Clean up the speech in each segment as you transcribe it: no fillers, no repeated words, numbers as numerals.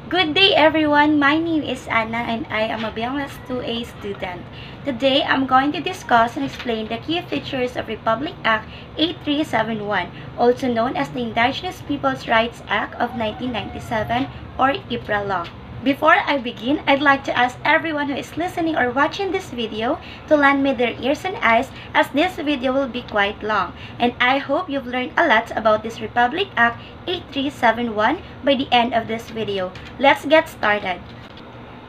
Good day everyone, my name is Anna and I am a BMLS 2A student. Today, I'm going to discuss and explain the key features of Republic Act 8371, also known as the Indigenous Peoples' Rights Act of 1997 or IPRA Law. Before I begin, I'd like to ask everyone who is listening or watching this video to lend me their ears and eyes as this video will be quite long. And I hope you've learned a lot about this Republic Act 8371 by the end of this video. Let's get started.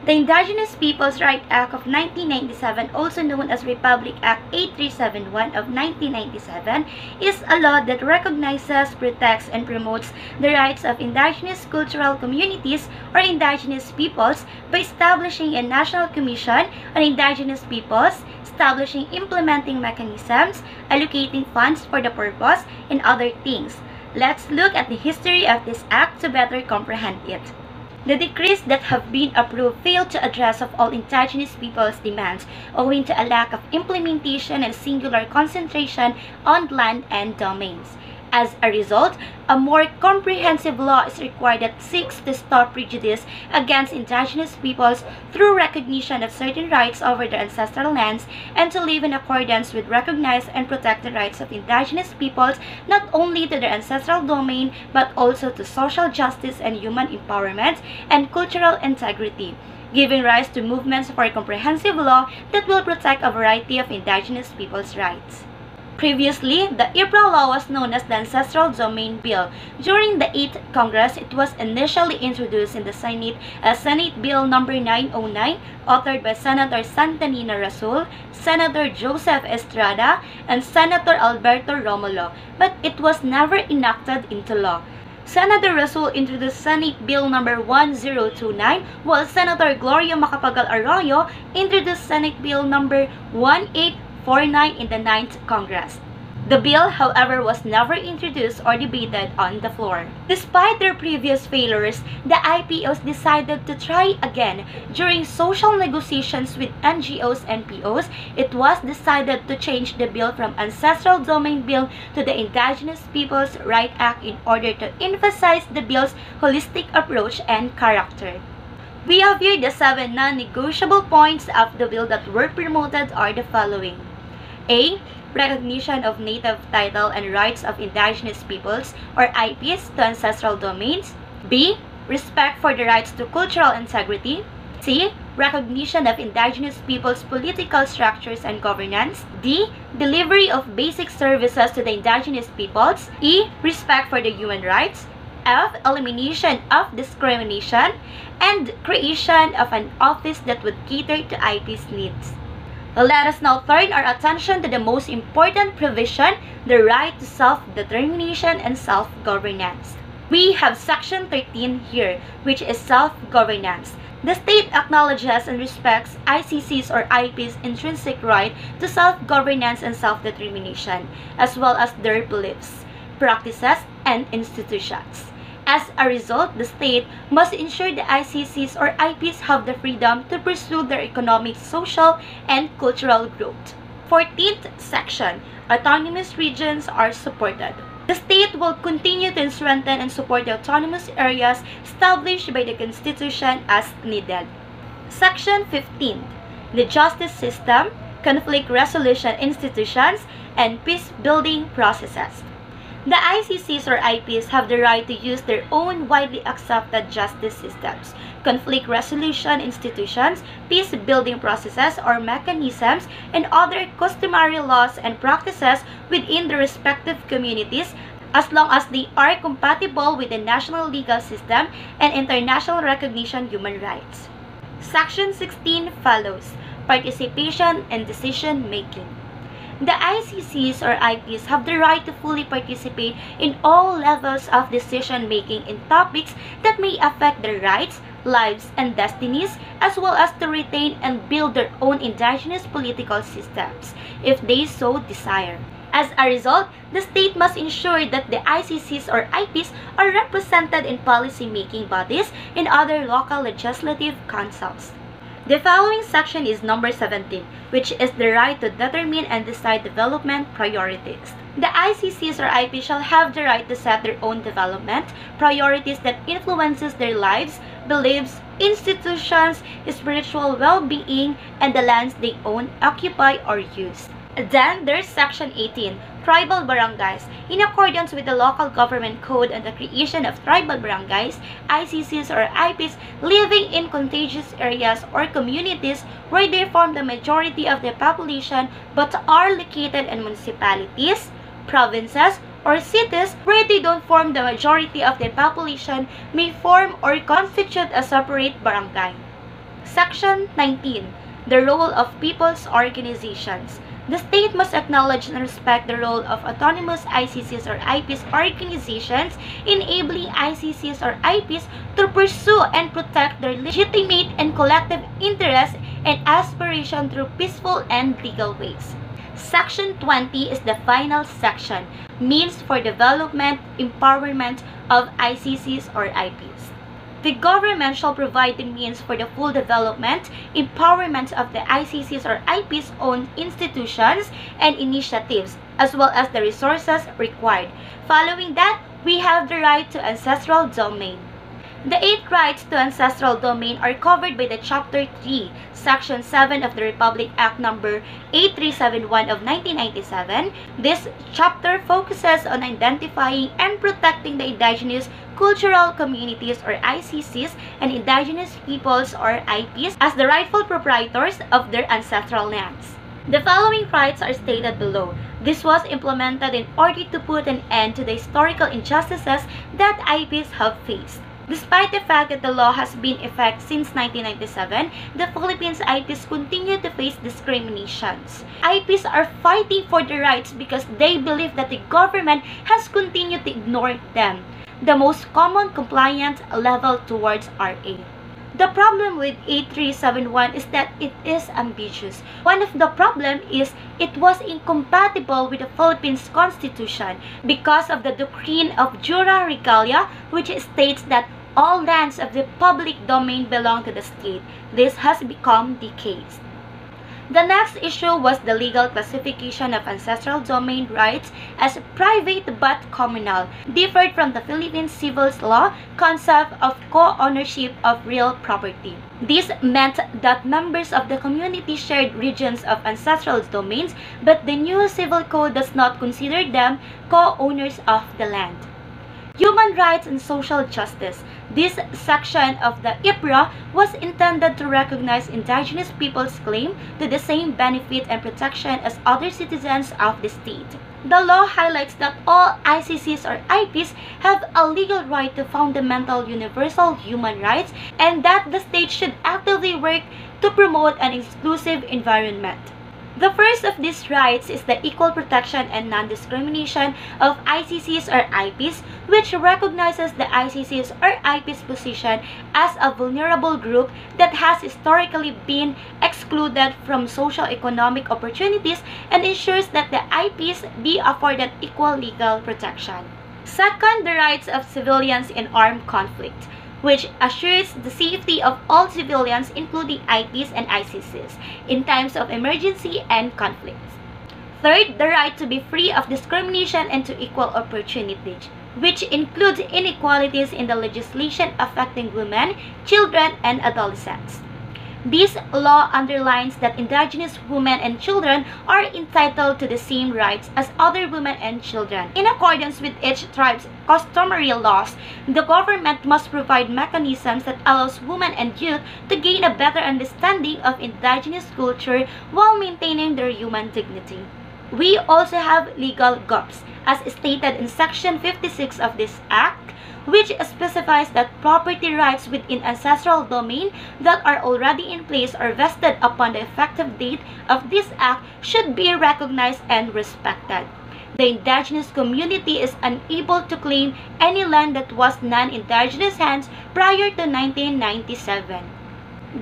The Indigenous Peoples' Rights Act of 1997, also known as Republic Act 8371 of 1997, is a law that recognizes, protects, and promotes the rights of indigenous cultural communities or indigenous peoples by establishing a National Commission on Indigenous Peoples, establishing implementing mechanisms, allocating funds for the purpose, and other things. Let's look at the history of this act to better comprehend it. The decrees that have been approved fail to address of all indigenous people's demands owing to a lack of implementation and singular concentration on land and domains. As a result, a more comprehensive law is required that seeks to stop prejudice against indigenous peoples through recognition of certain rights over their ancestral lands and to live in accordance with recognize and protect the rights of indigenous peoples not only to their ancestral domain but also to social justice and human empowerment and cultural integrity, giving rise to movements for a comprehensive law that will protect a variety of indigenous people's rights. Previously, the IPRA law was known as the Ancestral Domain Bill. During the 8th Congress, it was initially introduced in the Senate as Senate Bill No. 909, authored by Senator Santanina Rasul, Senator Joseph Estrada, and Senator Alberto Romulo, but it was never enacted into law. Senator Rasul introduced Senate Bill No. 1029, while Senator Gloria Macapagal Arroyo introduced Senate Bill No. 1849 in the 9th Congress. The bill, however, was never introduced or debated on the floor. Despite their previous failures, the IPOs decided to try again. During social negotiations with NGOs and POs, it was decided to change the bill from Ancestral Domain Bill to the Indigenous Peoples' Rights Act in order to emphasize the bill's holistic approach and character. We have here the 7 non-negotiable points of the bill that were promoted are the following. A. Recognition of native title and rights of indigenous peoples or IPs to ancestral domains. B. Respect for the rights to cultural integrity. C. Recognition of indigenous peoples' political structures and governance. D. Delivery of basic services to the indigenous peoples. E. Respect for the human rights. F. Elimination of discrimination. And creation of an office that would cater to IPs' needs. Let us now turn our attention to the most important provision, the right to self-determination and self-governance. We have Section 13 here, which is self-governance. The state acknowledges and respects ICC's or IP's intrinsic right to self-governance and self-determination, as well as their beliefs, practices, and institutions. As a result, the state must ensure the ICCs or IPs have the freedom to pursue their economic, social, and cultural growth. 14th section, autonomous regions are supported. The state will continue to strengthen and support the autonomous areas established by the Constitution as needed. Section 15, the justice system, conflict resolution institutions, and peace-building processes. The ICCs or IPs have the right to use their own widely accepted justice systems, conflict resolution institutions, peace-building processes or mechanisms, and other customary laws and practices within the respective communities as long as they are compatible with the national legal system and international recognition human rights. Section 16 follows, participation and decision-making. The ICCs or IPs have the right to fully participate in all levels of decision-making in topics that may affect their rights, lives, and destinies, as well as to retain and build their own indigenous political systems, if they so desire. As a result, the state must ensure that the ICCs or IPs are represented in policy-making bodies and other local legislative councils. The following section is number 17, which is the right to determine and decide development priorities. The ICCs or IP shall have the right to set their own development, priorities that influences their lives, beliefs, institutions, spiritual well-being, and the lands they own, occupy, or use. Then, there's Section 18, Tribal Barangays. In accordance with the Local Government Code on the creation of tribal barangays, ICCs or IPs living in contiguous areas or communities where they form the majority of the population but are located in municipalities, provinces, or cities where they don't form the majority of the population may form or constitute a separate barangay. Section 19. The role of people's organizations. The state must acknowledge and respect the role of autonomous ICCs or IPs organizations, enabling ICCs or IPs to pursue and protect their legitimate and collective interests and aspiration through peaceful and legal ways. Section 20 is the final section, means for development, empowerment of ICCs or IPs. The government shall provide the means for the full development, empowerment of the ICCs or IPs owned institutions and initiatives, as well as the resources required. Following that, we have the right to ancestral domain. The 8 rights to ancestral domain are covered by the Chapter 3, Section 7 of the Republic Act No. 8371 of 1997. This chapter focuses on identifying and protecting the indigenous cultural communities or ICCs and indigenous peoples or IPs as the rightful proprietors of their ancestral lands. The following rights are stated below. This was implemented in order to put an end to the historical injustices that IPs have faced. Despite the fact that the law has been in effect since 1997, the Philippines IPs continue to face discriminations. IPs are fighting for their rights because they believe that the government has continued to ignore them. The most common compliance level towards RA. The problem with 8371 is that it is ambiguous. One of the problems is it was incompatible with the Philippines Constitution because of the doctrine of jura regalia, which states that all lands of the public domain belong to the state. This has become the case. The next issue was the legal classification of ancestral domain rights as private but communal, differed from the Philippine civil law concept of co-ownership of real property. This meant that members of the community shared regions of ancestral domains, but the new civil code does not consider them co-owners of the land. Human rights and social justice. This section of the IPRA was intended to recognize indigenous people's claim to the same benefit and protection as other citizens of the state. The law highlights that all ICCs or IPs have a legal right to fundamental universal human rights and that the state should actively work to promote an inclusive environment. The first of these rights is the equal protection and non-discrimination of ICCs or IPs, which recognizes the ICCs or IPs position as a vulnerable group that has historically been excluded from socio-economic opportunities and ensures that the IPs be afforded equal legal protection. Second, the rights of civilians in armed conflict, which assures the safety of all civilians, including IPs and ICCs, in times of emergency and conflicts. Third, the right to be free of discrimination and to equal opportunities, which includes inequalities in the legislation affecting women, children, and adolescents. This law underlines that indigenous women and children are entitled to the same rights as other women and children. In accordance with each tribe's customary laws, the government must provide mechanisms that allows women and youth to gain a better understanding of indigenous culture while maintaining their human dignity. We also have legal gaps, as stated in Section 56 of this Act, which specifies that property rights within ancestral domain that are already in place or vested upon the effective date of this Act should be recognized and respected. The indigenous community is unable to claim any land that was non-indigenous hands prior to 1997.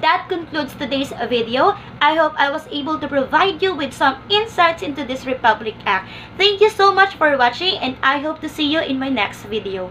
That concludes today's video. I hope I was able to provide you with some insights into this Republic Act. Thank you so much for watching and I hope to see you in my next video.